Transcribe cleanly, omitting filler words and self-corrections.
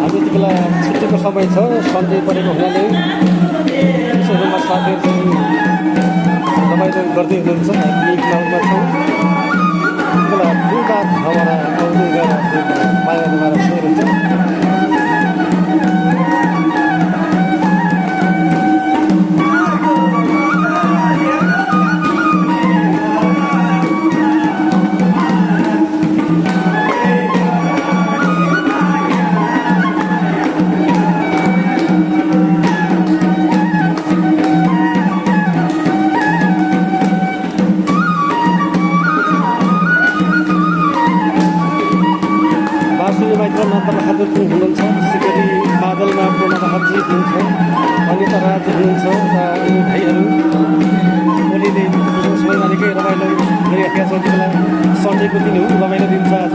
हामी यति बेला छुट्टीको समय छ, सन्डे परेको हुनाले रुममा साथीहरू रमाइलो गर्दै हुनुहुन्छ। हामी ग्राउन्डमा छौँ। यति बेला ठुलबाद हमारा आउँदै गएर माया नमारा हुनुहुन्छ। नन्दबहादुर हुनुहुन्छ, त्यसै गरी बादलमा पूर्णबहादुर हुनुहुन्छ, अनिता राज हुनुहुन्छ र अन्य भाइहरू भोलिले समयमा निकै रमाइलो गरिराखेका छौँ। यति बेला सन्डेको दिन हो, रमाइलो दिन छ आज।